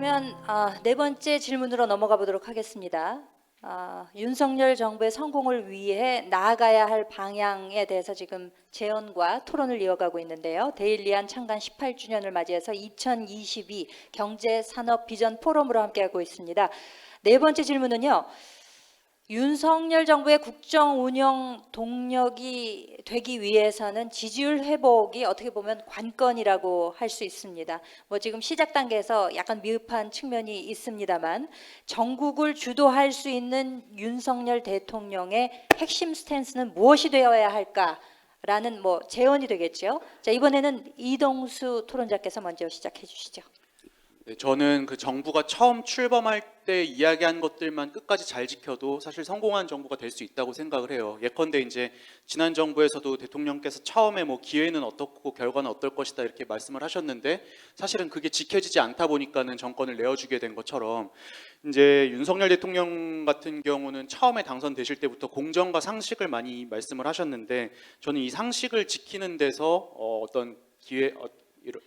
그러면 네 번째 질문으로 넘어가 보도록 하겠습니다. 윤석열 정부의 성공을 위해 나아가야 할 방향에 대해서 지금 재연과 토론을 이어가고 있는데요. 데일리안 창간 18주년을 맞이해서 2022 경제산업 비전 포럼으로 함께하고 있습니다. 네 번째 질문은요. 윤석열 정부의 국정 운영 동력이 되기 위해서는 지지율 회복이 어떻게 보면 관건이라고 할 수 있습니다. 뭐 지금 시작 단계에서 약간 미흡한 측면이 있습니다만 전국을 주도할 수 있는 윤석열 대통령의 핵심 스탠스는 무엇이 되어야 할까라는 뭐 제언이 되겠죠. 자, 이번에는 이동수 토론자께서 먼저 시작해 주시죠. 네, 저는 그 정부가 처음 출범할 때 이야기한 것들만 끝까지 잘 지켜도 사실 성공한 정부가 될 수 있다고 생각을 해요. 예컨대 이제 지난 정부에서도 대통령께서 처음에 뭐 기회는 어떻고 결과는 어떨 것이다 이렇게 말씀을 하셨는데 사실은 그게 지켜지지 않다 보니까는 정권을 내어주게 된 것처럼 이제 윤석열 대통령 같은 경우는 처음에 당선되실 때부터 공정과 상식을 많이 말씀을 하셨는데 저는 이 상식을 지키는 데서 어떤 기회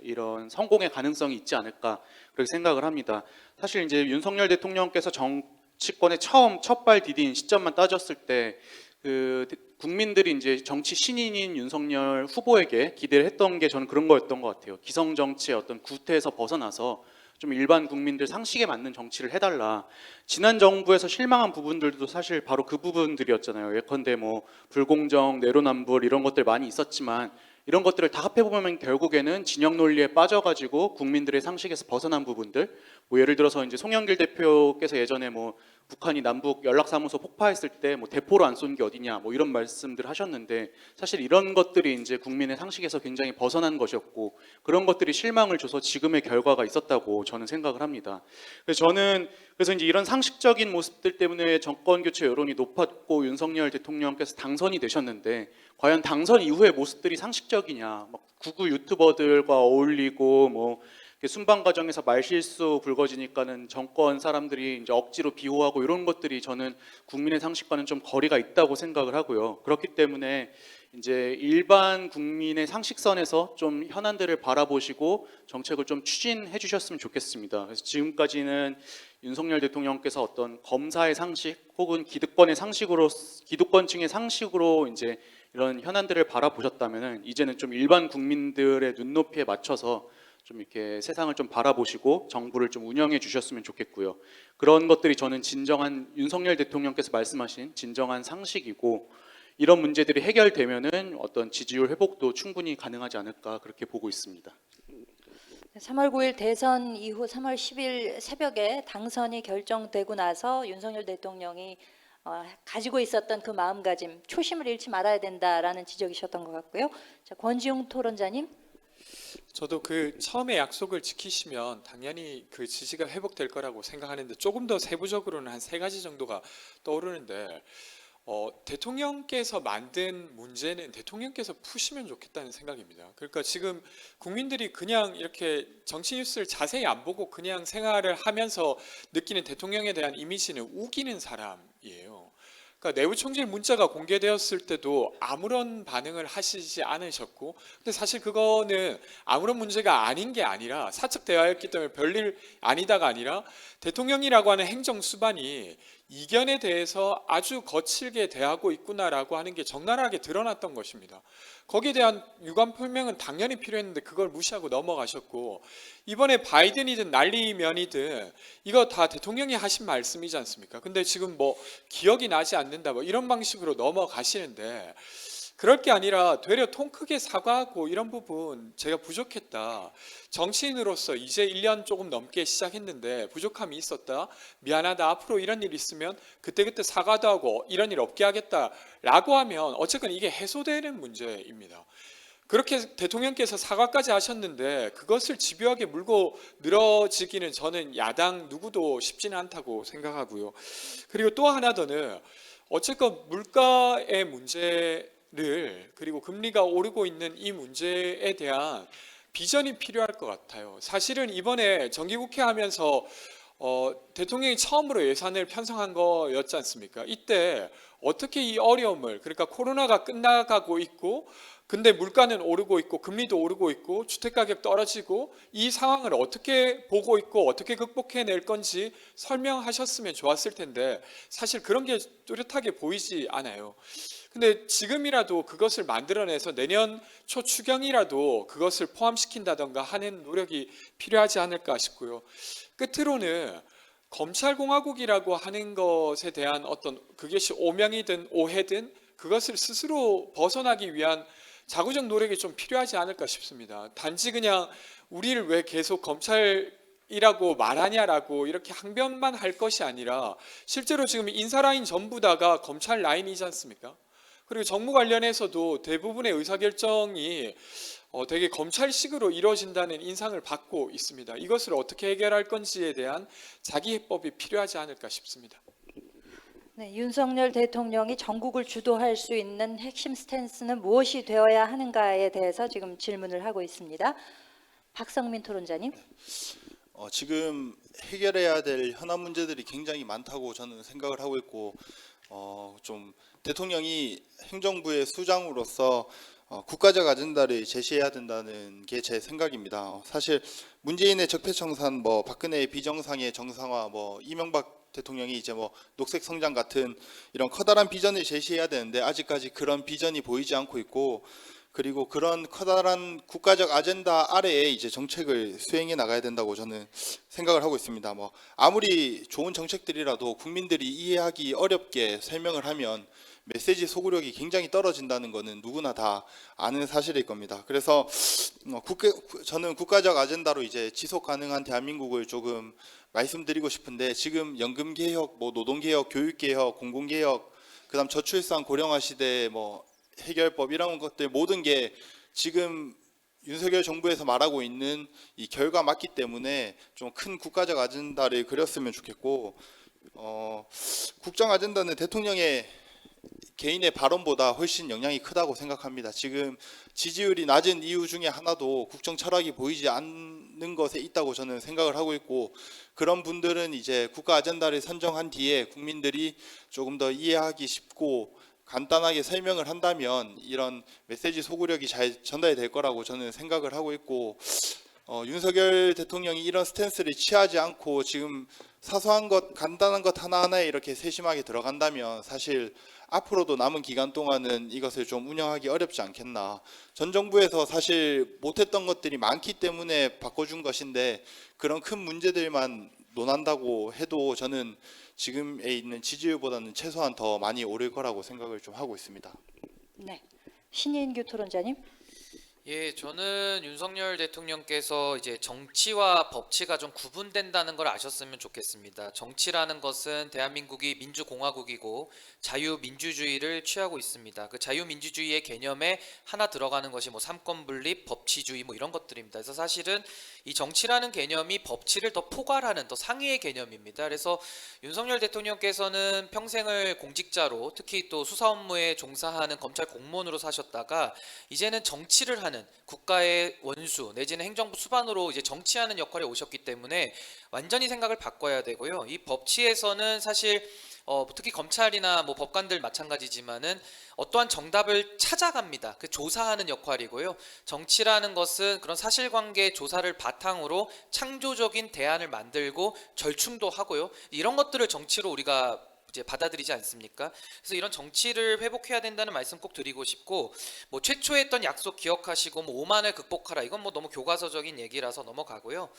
이런 성공의 가능성이 있지 않을까 그렇게 생각을 합니다. 사실 이제 윤석열 대통령께서 정치권에 처음 첫발 디딘 시점만 따졌을 때 그 국민들이 이제 정치 신인인 윤석열 후보에게 기대를 했던 게 저는 그런 거였던 것 같아요. 기성 정치의 어떤 구태에서 벗어나서 좀 일반 국민들 상식에 맞는 정치를 해달라. 지난 정부에서 실망한 부분들도 사실 바로 그 부분들이었잖아요. 예컨대 뭐 불공정, 내로남불 이런 것들 많이 있었지만 이런 것들을 다 합해보면 결국에는 진영 논리에 빠져가지고 국민들의 상식에서 벗어난 부분들, 뭐 예를 들어서 이제 송영길 대표께서 예전에 뭐 북한이 남북 연락사무소 폭파했을 때 뭐 대포로 안 쏜 게 어디냐, 뭐 이런 말씀들 하셨는데 사실 이런 것들이 이제 국민의 상식에서 굉장히 벗어난 것이었고 그런 것들이 실망을 줘서 지금의 결과가 있었다고 저는 생각을 합니다. 그래서 이제 이런 상식적인 모습들 때문에 정권 교체 여론이 높았고 윤석열 대통령께서 당선이 되셨는데 과연 당선 이후의 모습들이 상식적이냐? 막 구구 유튜버들과 어울리고 뭐 순방 과정에서 말실수 불거지니까는 정권 사람들이 이제 억지로 비호하고 이런 것들이 저는 국민의 상식과는 좀 거리가 있다고 생각을 하고요. 그렇기 때문에 이제 일반 국민의 상식선에서 좀 현안들을 바라보시고 정책을 좀 추진해 주셨으면 좋겠습니다. 그래서 지금까지는 윤석열 대통령께서 어떤 검사의 상식 혹은 기득권층의 상식으로 이제 이런 현안들을 바라보셨다면은 이제는 좀 일반 국민들의 눈높이에 맞춰서 좀 이렇게 세상을 좀 바라보시고 정부를 좀 운영해 주셨으면 좋겠고요. 그런 것들이 저는 진정한 윤석열 대통령께서 말씀하신 진정한 상식이고 이런 문제들이 해결되면은 어떤 지지율 회복도 충분히 가능하지 않을까 그렇게 보고 있습니다. 3월 9일 대선 이후 3월 10일 새벽에 당선이 결정되고 나서 윤석열 대통령이 가지고 있었던 그 마음가짐, 초심을 잃지 말아야 된다라는 지적이셨던 것 같고요. 자, 권지웅 토론자님. 저도 그 처음에 약속을 지키시면 당연히 그 지지가 회복될 거라고 생각하는데 조금 더 세부적으로는 한 세 가지 정도가 떠오르는데 대통령께서 만든 문제는 대통령께서 푸시면 좋겠다는 생각입니다. 그러니까 지금 국민들이 그냥 이렇게 정치 뉴스를 자세히 안 보고 그냥 생활을 하면서 느끼는 대통령에 대한 이미지는 우기는 사람이에요. 그러니까 내부 총질 문자가 공개되었을 때도 아무런 반응을 하시지 않으셨고, 근데 사실 그거는 아무런 문제가 아닌 게 아니라 사적 대화였기 때문에 별일 아니다가 아니라 대통령이라고 하는 행정 수반이 이견에 대해서 아주 거칠게 대하고 있구나라고 하는 게 적나라하게 드러났던 것입니다. 거기에 대한 유감 표명은 당연히 필요했는데 그걸 무시하고 넘어가셨고, 이번에 바이든이든 난리면이든 이거 다 대통령이 하신 말씀이지 않습니까? 근데 지금 뭐 기억이 나지 않는다 뭐 이런 방식으로 넘어가시는데, 그럴 게 아니라 되려 통 크게 사과하고 이런 부분 제가 부족했다. 정치인으로서 이제 1년 조금 넘게 시작했는데 부족함이 있었다. 미안하다. 앞으로 이런 일 있으면 그때그때 사과도 하고 이런 일 없게 하겠다라고 하면 어쨌건 이게 해소되는 문제입니다. 그렇게 대통령께서 사과까지 하셨는데 그것을 집요하게 물고 늘어지기는 저는 야당 누구도 쉽지는 않다고 생각하고요. 그리고 또 하나 더는 어쨌건 물가의 문제를 그리고 금리가 오르고 있는 이 문제에 대한 비전이 필요할 것 같아요. 사실은 이번에 정기국회 하면서 대통령이 처음으로 예산을 편성한 거였지 않습니까? 이때 어떻게 이 어려움을, 그러니까 코로나가 끝나가고 있고 근데 물가는 오르고 있고 금리도 오르고 있고 주택가격 떨어지고 이 상황을 어떻게 보고 있고 어떻게 극복해낼 건지 설명하셨으면 좋았을 텐데 사실 그런 게 뚜렷하게 보이지 않아요. 근데 지금이라도 그것을 만들어내서 내년 초 추경이라도 그것을 포함시킨다던가 하는 노력이 필요하지 않을까 싶고요. 끝으로는 검찰공화국이라고 하는 것에 대한 어떤 그것이 오명이든 오해든 그것을 스스로 벗어나기 위한 자구적 노력이 좀 필요하지 않을까 싶습니다. 단지 그냥 우리를 왜 계속 검찰이라고 말하냐라고 이렇게 항변만 할 것이 아니라 실제로 지금 인사 라인 전부 다가 검찰 라인이지 않습니까? 그리고 정무 관련해서도 대부분의 의사결정이 되게 검찰식으로 이루어진다는 인상을 받고 있습니다. 이것을 어떻게 해결할 건지에 대한 자기 해법이 필요하지 않을까 싶습니다. 네, 윤석열 대통령이 전국을 주도할 수 있는 핵심 스탠스는 무엇이 되어야 하는가에 대해서 지금 질문을 하고 있습니다. 박성민 토론자님. 지금 해결해야 될 현안 문제들이 굉장히 많다고 저는 생각을 하고 있고 좀 대통령이 행정부의 수장으로서 국가적 아젠다를 제시해야 된다는 게 제 생각입니다. 사실 문재인의 적폐청산, 뭐 박근혜의 비정상의 정상화, 뭐 이명박 대통령이 이제 뭐 녹색 성장 같은 이런 커다란 비전을 제시해야 되는데 아직까지 그런 비전이 보이지 않고 있고 그리고 그런 커다란 국가적 아젠다 아래에 이제 정책을 수행해 나가야 된다고 저는 생각을 하고 있습니다. 뭐 아무리 좋은 정책들이라도 국민들이 이해하기 어렵게 설명을 하면 메시지 소구력이 굉장히 떨어진다는 것은 누구나 다 아는 사실일 겁니다. 그래서 저는 국가적 아젠다로 이제 지속 가능한 대한민국을 조금 말씀드리고 싶은데 지금 연금 개혁, 뭐 노동 개혁, 교육 개혁, 공공 개혁, 그다음 저출산 고령화 시대 뭐 해결법 이런 것들 모든 게 지금 윤석열 정부에서 말하고 있는 이 결과 맞기 때문에 좀 큰 국가적 아젠다를 그렸으면 좋겠고 국정 아젠다는 대통령의 개인의 발언보다 훨씬 영향이 크다고 생각합니다. 지금 지지율이 낮은 이유 중에 하나도 국정 철학이 보이지 않는 것에 있다고 저는 생각을 하고 있고 그런 분들은 이제 국가 아젠다를 선정한 뒤에 국민들이 조금 더 이해하기 쉽고 간단하게 설명을 한다면 이런 메시지 소구력이 잘 전달이 될 거라고 저는 생각을 하고 있고 윤석열 대통령이 이런 스탠스를 취하지 않고 지금 사소한 것, 간단한 것 하나하나에 이렇게 세심하게 들어간다면 사실 앞으로도 남은 기간 동안은 이것을 좀 운영하기 어렵지 않겠나. 전 정부에서 사실 못했던 것들이 많기 때문에 바꿔준 것인데 그런 큰 문제들만 논한다고 해도 저는 지금에 있는 지지율보다는 최소한 더 많이 오를 거라고 생각을 좀 하고 있습니다. 네, 신인규 토론자님. 예, 저는 윤석열 대통령께서 이제 정치와 법치가 좀 구분된다는 걸 아셨으면 좋겠습니다. 정치라는 것은 대한민국이 민주공화국이고 자유민주주의를 취하고 있습니다. 그 자유민주주의의 개념에 하나 들어가는 것이 뭐 삼권분립, 법치주의 뭐 이런 것들입니다. 그래서 사실은 이 정치라는 개념이 법치를 더 포괄하는 더 상위의 개념입니다. 그래서 윤석열 대통령께서는 평생을 공직자로 특히 또 수사 업무에 종사하는 검찰 공무원으로 사셨다가 이제는 정치를 하는 국가의 원수 내지는 행정부 수반으로 이제 정치하는 역할에 오셨기 때문에 완전히 생각을 바꿔야 되고요. 이 법치에서는 사실 특히 검찰이나 뭐 법관들 마찬가지지만은 어떠한 정답을 찾아갑니다. 그 조사하는 역할이고요. 정치라는 것은 그런 사실관계 조사를 바탕으로 창조적인 대안을 만들고 절충도 하고요. 이런 것들을 정치로 우리가 이제 받아들이지 않습니까? 그래서 이런 정치를 회복해야 된다는 말씀 꼭 드리고 싶고 뭐 최초에 했던 약속 기억하시고 뭐 오만을 극복하라 이건 뭐 너무 교과서적인 얘기라서 넘어가고요.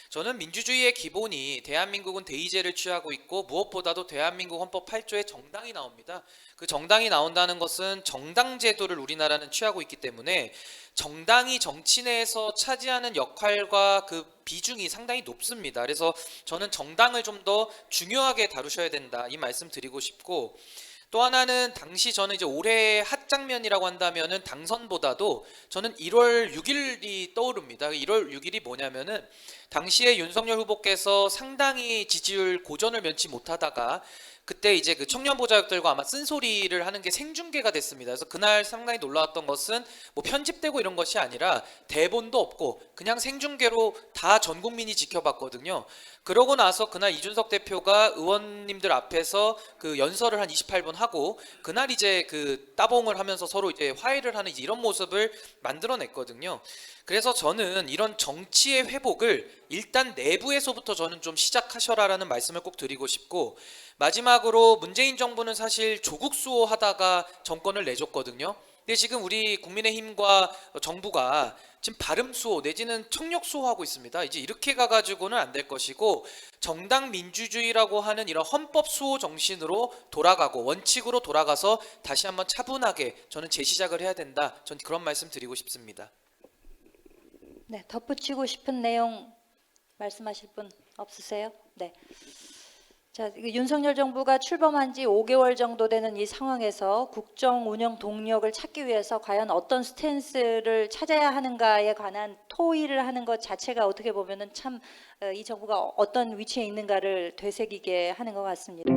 저는 민주주의의 기본이 대한민국은 대의제를 취하고 있고 무엇보다도 대한민국 헌법 8조에 정당이 나옵니다. 그 정당이 나온다는 것은 정당 제도를 우리나라는 취하고 있기 때문에 정당이 정치 내에서 차지하는 역할과 그 비중이 상당히 높습니다. 그래서 저는 정당을 좀 더 중요하게 다루셔야 된다 이 말씀 드리고 싶고 또 하나는 당시 저는 이제 올해의 핫 장면이라고 한다면은 당선보다도 저는 1월 6일이 떠오릅니다. 1월 6일이 뭐냐면은 당시에 윤석열 후보께서 상당히 지지율 고전을 면치 못하다가 그때 이제 그 청년 보좌역들과 아마 쓴소리를 하는 게 생중계가 됐습니다. 그래서 그날 상당히 놀라웠던 것은 뭐 편집되고 이런 것이 아니라 대본도 없고 그냥 생중계로 다 전 국민이 지켜봤거든요. 그러고 나서 그날 이준석 대표가 의원님들 앞에서 그 연설을 한 28분 하고 그날 이제 그 따봉을 하면서 서로 이제 화해를 하는 이런 모습을 만들어냈거든요. 그래서 저는 이런 정치의 회복을 일단 내부에서부터 저는 좀 시작하셔라라는 말씀을 꼭 드리고 싶고, 마지막으로 문재인 정부는 사실 조국 수호하다가 정권을 내줬거든요. 근데 지금 우리 국민의힘과 정부가 지금 발음 수호 내지는 청력 수호하고 있습니다. 이제 이렇게 가가지고는 안 될 것이고, 정당 민주주의라고 하는 이런 헌법 수호 정신으로 돌아가고 원칙으로 돌아가서 다시 한번 차분하게 저는 재시작을 해야 된다. 전 그런 말씀 드리고 싶습니다. 네, 덧붙이고 싶은 내용 말씀하실 분 없으세요? 네. 자, 윤석열 정부가 출범한 지 5개월 정도 되는 이 상황에서 국정 운영 동력을 찾기 위해서 과연 어떤 스탠스를 찾아야 하는가에 관한 토의를 하는 것 자체가 어떻게 보면은 참 이 정부가 어떤 위치에 있는가를 되새기게 하는 것 같습니다.